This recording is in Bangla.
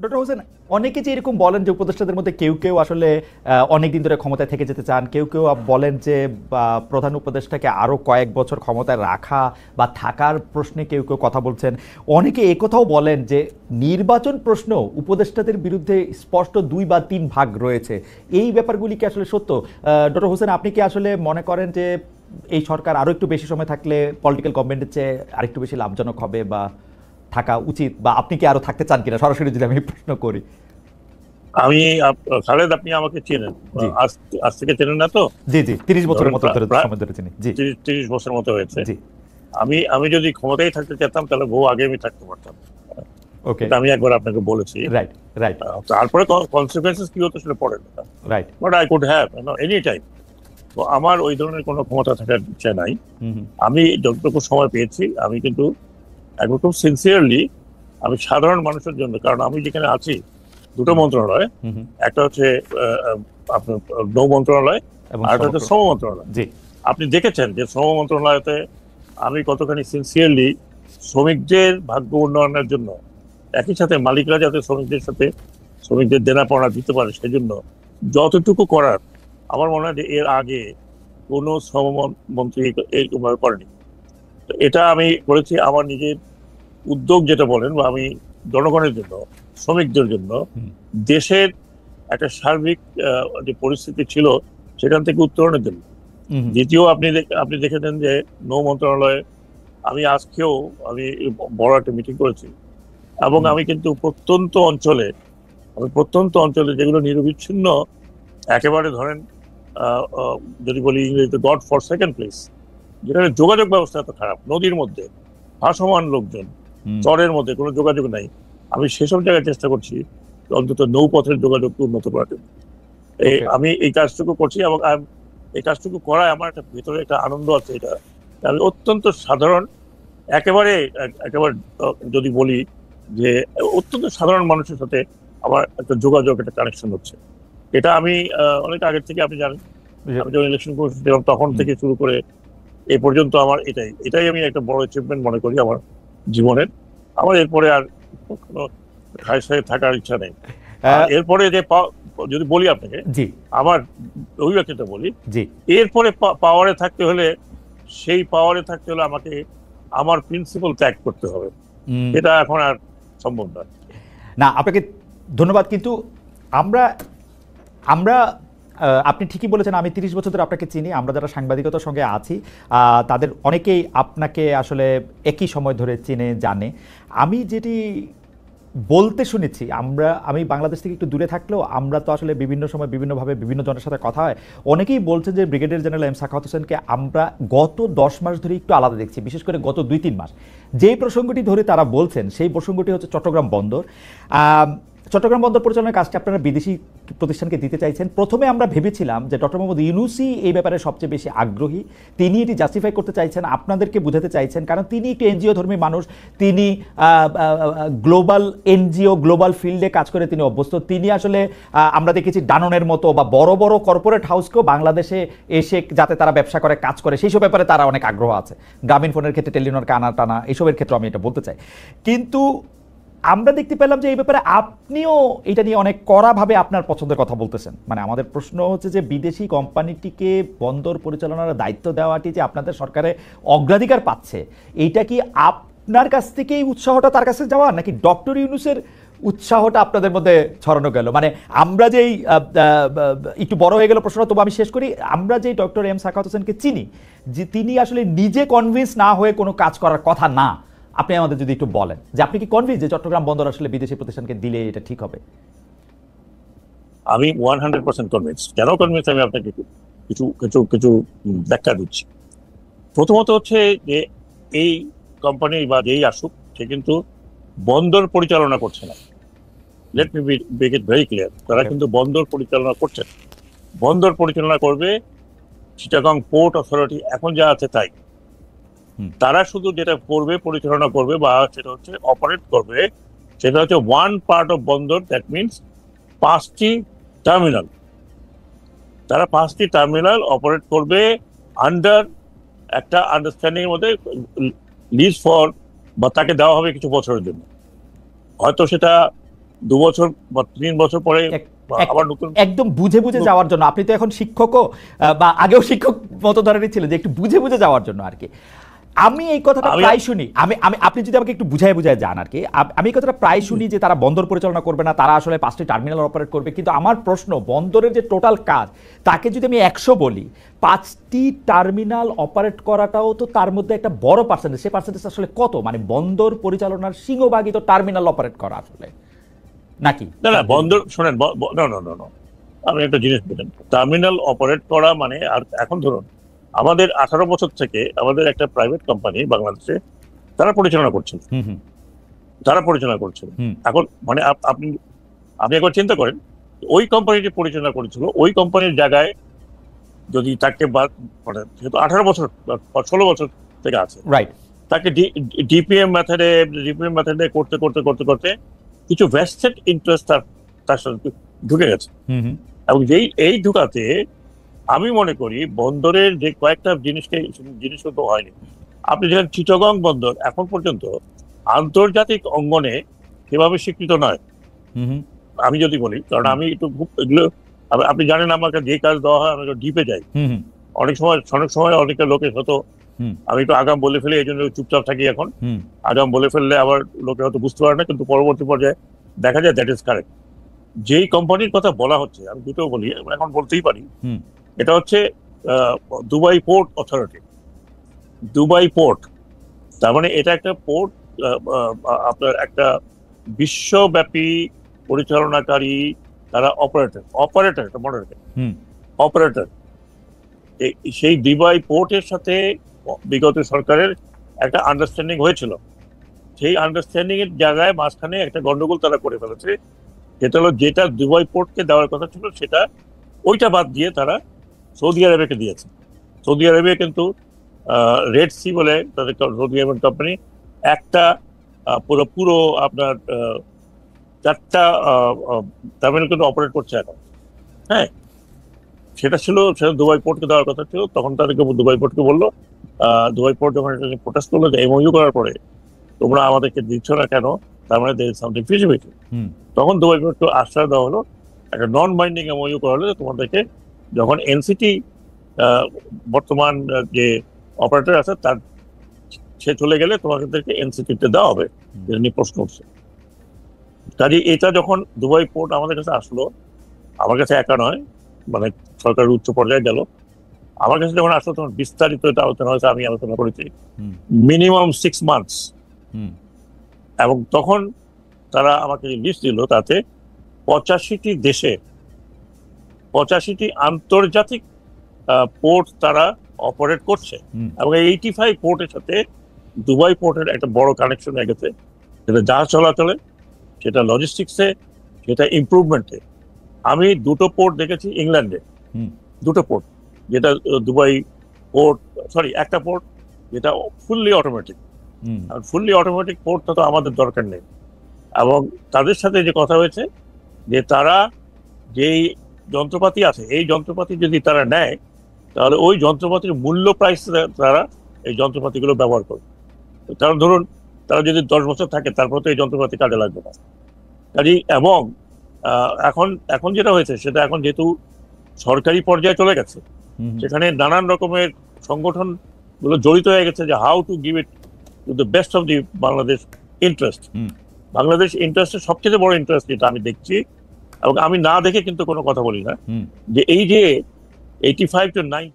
ডক্টর হোসেন, অনেকে যে এরকম বলেন যে উপদেষ্টাদের মধ্যে কেউ কেউ আসলে অনেকদিন ধরে ক্ষমতায় থেকে যেতে চান, কেউ কেউ বলেন যে প্রধান উপদেষ্টাকে আরও কয়েক বছর ক্ষমতায় রাখা বা থাকার প্রশ্নে কেউ কেউ কথা বলছেন। অনেকে একথাও বলেন যে নির্বাচন প্রশ্ন উপদেষ্টাদের বিরুদ্ধে স্পষ্ট 2 বা 3 ভাগ রয়েছে। এই ব্যাপারগুলি কি আসলে সত্য? ডক্টর হোসেন, আপনি কি আসলে মনে করেন যে এই সরকার আরও একটু বেশি সময় থাকলে পলিটিক্যাল গভর্নমেন্টের চেয়ে আরেকটু বেশি লাভজনক হবে বা থাকা উচিত, বা আপনি কি আরো থাকতে চান কিনা, সরাসরি যদি আমি প্রশ্ন করি? আমি খালেদ, আপনি আমাকে চেনেন, আজ থেকে চেনেন না তো? জি জি, 30 বছরের মতো সময় ধরে চিনি। জি, 30 বছর মতো হয়েছে। জি, আমি যদি ক্ষমতায় থাকতে চাইতাম তাহলে বহু আগে আমি থাকতে পারতাম। ওকে, আমি একবার আপনাকে বলেছি। Right right. তারপরে কনসিকুয়েন্সেস কি হতো সেটা পড়েন না, right, but I could have any time. তো আমার ওই ধরনের কোনো ক্ষমতা থাকার ইচ্ছা নাই। আমি যতটুকু সময় পেয়েছি আমি কিন্তু একদম খুব সিনসিয়ারলি আমি সাধারণ মানুষের জন্য, কারণ আমি যেখানে আছি দুটো মন্ত্রণালয়, একটা হচ্ছে আপনার নৌ মন্ত্রণালয় আর একটা হচ্ছে শ্রম মন্ত্রণালয়। আপনি দেখেছেন যে শ্রম মন্ত্রণালয়তে আমি কতখানি সিনসিয়ারলি শ্রমিকদের ভাগ্য উন্নয়নের জন্য, একই সাথে মালিকরা যাতে শ্রমিকদের সাথে শ্রমিকদের দেনা পাওনা দিতে পারে সেজন্য যতটুকু করার, আমার মনে হয় যে এর আগে কোনো শ্রমমন্ত্রী এইভাবে করেনি। তো এটা আমি করেছি আমার নিজের উদ্যোগ, যেটা বলেন, বা আমি জনগণের জন্য, শ্রমিকদের জন্য, দেশের একটা সার্বিক যে পরিস্থিতি ছিল সেখান থেকে উত্তরণের জন্য। দ্বিতীয়, আপনি দেখেছেন যে নৌ মন্ত্রণালয়ে আমি আজকেও আমি বড় একটা মিটিং করেছি, এবং আমি কিন্তু প্রত্যন্ত অঞ্চলে যেগুলো নিরবিচ্ছিন্ন, একেবারে ধরেন যদি বলি ইংরেজিতে গড ফর সেকেন্ড প্লেস, যেখানে যোগাযোগ ব্যবস্থা এত খারাপ, নদীর মধ্যে ভাসমান লোকজন, চরের মধ্যে কোনো যোগাযোগ নাই, আমি সেসব জায়গায় চেষ্টা করছি অন্তত নৌপথের যোগাযোগ উন্নত করার জন্য। আমি এই কাজটুকু করছি, এবং এই কাজটুকু করায় আমার একটা ভেতরে একটা আনন্দ আছে। এটা আমি অত্যন্ত সাধারণ, একেবারে যদি বলি যে অত্যন্ত সাধারণ মানুষের সাথে আমার একটা যোগাযোগ, একটা কানেকশন হচ্ছে। এটা আমি অনেক আগের থেকে, আপনি জানেন, আমি যখন ইলেকশন করছিলাম তখন থেকে শুরু করে এ পর্যন্ত আমার এটাই আমি একটা বড় অ্যাচিভমেন্ট মনে করি আমার জীবনের। আমার এরপরে আর কোনো খায় থাকার ইচ্ছা নেই। এরপরে যে যদি বলি আপনাকে, আমার অভিব্যক্তিটা বলি, এরপরে পাওয়ারে থাকতে হলে আমাকে আমার প্রিন্সিপাল ত্যাগ করতে হবে। এটা এখন আর সম্ভব নয়। না, আপনাকে ধন্যবাদ। কিন্তু আমরা আপনি ঠিকই বলেছেন, আমি 30 বছর ধরে আপনাকে চিনি। আমরা যারা সাংবাদিকতার সঙ্গে আছি তাদের অনেকেই আপনাকে আসলে একই সময় ধরে চিনে জানে। আমি যেটি বলতে শুনেছি, আমি বাংলাদেশ থেকে একটু দূরে থাকলেও আমরা তো আসলে বিভিন্ন সময় বিভিন্নভাবে বিভিন্ন জনের সাথে কথা হয়। অনেকেই বলছেন যে ব্রিগেডিয়ার জেনারেল এম সাখাওয়াত হোসেনকে আমরা গত 10 মাস ধরে একটু আলাদা দেখছি, বিশেষ করে গত 2-3 মাস। যেই প্রসঙ্গটি ধরে তারা বলছেন সেই প্রসঙ্গটি হচ্ছে চট্টগ্রাম বন্দর। চট্টগ্রাম বন্দর পরিচালনার কাজটি আপনারা বিদেশি প্রতিষ্ঠানকে দিতে চাইছেন। প্রথমে আমরা ভেবেছিলাম যে ডক্টর মোহাম্মদ ইউনূসই এই ব্যাপারে সবচেয়ে বেশি আগ্রহী, তিনি এটি জাস্টিফাই করতে চাইছেন, আপনাদেরকে বুঝাতে চাইছেন, কারণ তিনি একটি এনজিও ধর্মী মানুষ, তিনি গ্লোবাল এনজিও গ্লোবাল ফিল্ডে কাজ করে তিনি অভ্যস্ত। তিনি আসলে আমরা দেখেছি ডাননের মতো বা বড় বড় কর্পোরেট হাউসকেও বাংলাদেশে এসে যাতে তারা ব্যবসা করে, কাজ করে, সেই সব ব্যাপারে তারা অনেক আগ্রহ আছে। গ্রামীণ ফোনের ক্ষেত্রে টেলিনরকে আনা টানা এইসবের ক্ষেত্রে আমি এটা বলতে চাই। কিন্তু আমরা দেখতে পেলাম যে এই ব্যাপারে আপনিও এটা নিয়ে অনেক কড়াভাবে আপনার পছন্দের কথা বলতেছেন। মানে আমাদের প্রশ্ন হচ্ছে যে বিদেশি কোম্পানিটিকে বন্দর পরিচালনার দায়িত্ব দেওয়াটি যে আপনাদের সরকারে অগ্রাধিকার পাচ্ছে, এইটা কি আপনার কাছ থেকেই উৎসাহটা তার কাছে যাওয়া, নাকি ডক্টর ইউনূসের উৎসাহটা আপনাদের মধ্যে ছড়ানো গেল? মানে আমরা যেই একটু বড় হয়ে গেল প্রশ্ন, তবু আমি শেষ করি। আমরা যেই ডক্টর এম সাখাওয়াত হোসেনকে চিনি, যে তিনি আসলে নিজে কনভিন্স না হয়ে কোনো কাজ করার কথা না, আপনি আমাদের যদি একটু বলেন যে আপনি কি কনভিন্স যে চট্টগ্রাম বন্দর আসলে বিদেশি প্রতিষ্ঠানকে দিলে এটা ঠিক হবে? আমি 100% কনভিন্স। কেন কনভিন্স আমি আপনাকে কিছু কিছু কিছু ব্যাখ্যা দিচ্ছি। প্রথমত হচ্ছে যে এই কোম্পানি বা যেই আসুক সে কিন্তু বন্দর পরিচালনা করছে না। Let me make it very clear, তারা কিন্তু বন্দর পরিচালনা করছে। বন্দর পরিচালনা করবে চিটাগং পোর্ট অথরিটি, এখন যা আছে তাই। তারা শুধু যেটা করবে, পরিচালনা করবে বা সেটা হচ্ছে অপারেট করবে, সেটা হচ্ছে ওয়ান পার্ট অফ বন্দর, দ্যাট মিনস 5টি টার্মিনাল। তারা 5টি টার্মিনাল অপারেট করবে আন্ডার একটা আন্ডারস্ট্যান্ডিং এর মধ্যে, লিজ ফর, বা তাকে দেওয়া হবে কিছু বছরের জন্য। হয়তো সেটা 2 বছর বা 3 বছর পরে আবার নতুন একদম বুঝে বুঝে যাওয়ার জন্য। আপনি তো এখন শিক্ষকও বা আগেও শিক্ষক মতো ধরনের ছিলেন, যে একটু বুঝে বুঝে যাওয়ার জন্য আর কি। আমি এই কথাটা প্রায় শুনি, আপনি যদি আমাকে একটু বুঝায় বুঝায় যান আর কি। আমি এই কথাটা প্রায় শুনি যে তারা বন্দর পরিচালনা করবে না, তারা আসলে 5টি টার্মিনাল অপারেট করবে। কিন্তু আমার প্রশ্ন, বন্দরের যে টোটাল কাজ, তাকে যদি আমি 100 বলি, 5টি টার্মিনাল অপারেট করাটাও তো তার মধ্যে একটা বড় পার্সেন্টেজ। সেই পার্সেন্টেজ আসলে কত? মানে বন্দর পরিচালনার সিংহভাগই তো টার্মিনাল অপারেট করা আসলে, নাকি? না বন্দর শোনেন, না আমি একটা জিনিস বলেন, টার্মিনাল অপারেট করা মানে, আর এখন ধরুন আমাদের 18 বছর থেকে আমাদের একটা প্রাইভেট কোম্পানি বাংলাদেশে তারা পরিচালনা করছেন, এখন মানে আপনি একবার চিন্তা করেন, ওই কোম্পানিটি পরিচালনা করেছিল, ওই কোম্পানির জায়গায় যদি তাকে মানে যেহেতু 18 বছর বা 16 বছর থেকে আছে, তাকে ডিপিএম মেথডে করতে করতে করতে করতে কিছু ভেস্টেড ইন্টারেস্ট তার সাথে ঢুকে গেছে। এবং এই ঢুকাতে আমি মনে করি বন্দরের যে কয়েকটা জিনিস তো হয়নি। আপনি যেখানে চিটাগং বন্দর এখন পর্যন্ত আন্তর্জাতিক অঙ্গনে সেভাবে স্বীকৃত নয়, আমি যদি বলি, কারণ আমি একটু এগুলো, আপনি জানেন আমাকে যে কাজ দেওয়া হয় আমি ডিপে যাই। অনেক সময় অনেকটা লোকের হয়তো আমি একটু আগাম বলে ফেলি, এই জন্য চুপচাপ থাকি। এখন আগাম বলে ফেললে আবার লোকে হয়তো বুঝতে পারে না, কিন্তু পরবর্তী পর্যায়ে দেখা যায় দ্যাট ইজ কারেক্ট। যেই কোম্পানির কথা বলা হচ্ছে, আমি দুটো বলি, এখন বলতেই পারি, এটা হচ্ছে Dubai port authority. Dubai port, তার মানে এটা একটা পোর্ট, আপনার একটা বিশ্বব্যাপী পরিচালনাকারী, তারা অপারেটর এটা মনে রাখেন, অপারেটর। সেই দুবাই পোর্টের সাথে বিগত সরকারের একটা আন্ডারস্ট্যান্ডিং হয়েছিল। সেই আন্ডারস্ট্যান্ডিং এর জায়গায় মাঝখানে একটা গন্ডগোল তারা করে ফেলেছে। সেটা হলো, যেটা দুবাই পোর্টকে দেওয়ার কথা ছিল সেটা, ওইটা বাদ দিয়ে তারা সৌদি আরবেকে দিয়েছে। সৌদি আরবে কিন্তু রেড সি বলে তাদের সৌদি আরবের কোম্পানি একটা পুরো আপনার 4টা টার্মিনাল কিন্তু অপারেট করছে এখন। হ্যাঁ, সেটা দুবাই পোর্টকে দেওয়ার কথা ছিল। তখন তাদেরকে দুবাই পোর্টকে বললো, দুবাই পোর্ট যখন প্রোটেস্ট করলো যে এমওইউ করার পরে তোমরা আমাদেরকে দিচ্ছ না কেন, তার মানে there is something fishy। তখন দুবাই পোর্টকে আশ্বাস দেওয়া হলো, একটা নন বাইন্ডিং এমওইউ করা হলো, তোমাদেরকে যখন এনসিটি বর্তমান যে অপারেটর আছে তার সে চলে গেলে তোমাদেরকে এনসিটিতে দেওয়া হবে, যেটা নিয়ে প্রশ্ন উঠছে। কাজে এটা যখন দুবাই পোর্ট আমাদের কাছে আসলো, আমার কাছে একা নয়, মানে সরকারের উচ্চ পর্যায়ে গেল, আমার কাছে যখন আসলো তখন বিস্তারিত এটা আলোচনা হয়েছে, আমি আলোচনা করেছি মিনিমাম 6 মান্থস। এবং তখন তারা আমাকে লিস্ট দিল, তাতে 85টি দেশে 85টি আন্তর্জাতিক পোর্ট তারা অপারেট করছে। এবং 85 পোর্টের সাথে দুবাই পোর্টের একটা বড় কানেকশন হয়ে গেছে, সেটা জাহাজ চলাচলে, সেটা লজিস্টিক্সে, সেটা ইমপ্রুভমেন্টে। আমি 2টো পোর্ট দেখেছি ইংল্যান্ডে, 2টো পোর্ট, যেটা দুবাই পোর্ট, একটা পোর্ট যেটা ফুললি অটোমেটিক। ফুললি অটোমেটিক পোর্টটা তো আমাদের দরকার নেই। এবং তাদের সাথে যে কথা হয়েছে যে তারা যেই যন্ত্রপাতি আছে, এই যন্ত্রপাতি যদি তারা নেয়, তাহলে ওই যন্ত্রপাতির মূল্য প্রাইস তারা এই যন্ত্রপাতিগুলো ব্যবহার করবে। কারণ ধরুন তারা যদি 10 বছর থাকে, তারপর তো এই যন্ত্রপাতি কাজে লাগবে না। কাজেই এবং এখন যেটা হয়েছে সেটা এখন যেহেতু সরকারি পর্যায়ে চলে গেছে, সেখানে নানান রকমের সংগঠন গুলো জড়িত হয়ে গেছে, যে how to give it to the best of the Bangladesh interest. Bangladesh ইন্টারেস্টের সবচেয়ে বড় ইন্টারেস্ট যেটা আমি দেখছি, এবং আমি না দেখে কিন্তু কোনো কথা বলি না, যে এই যে 85 to 90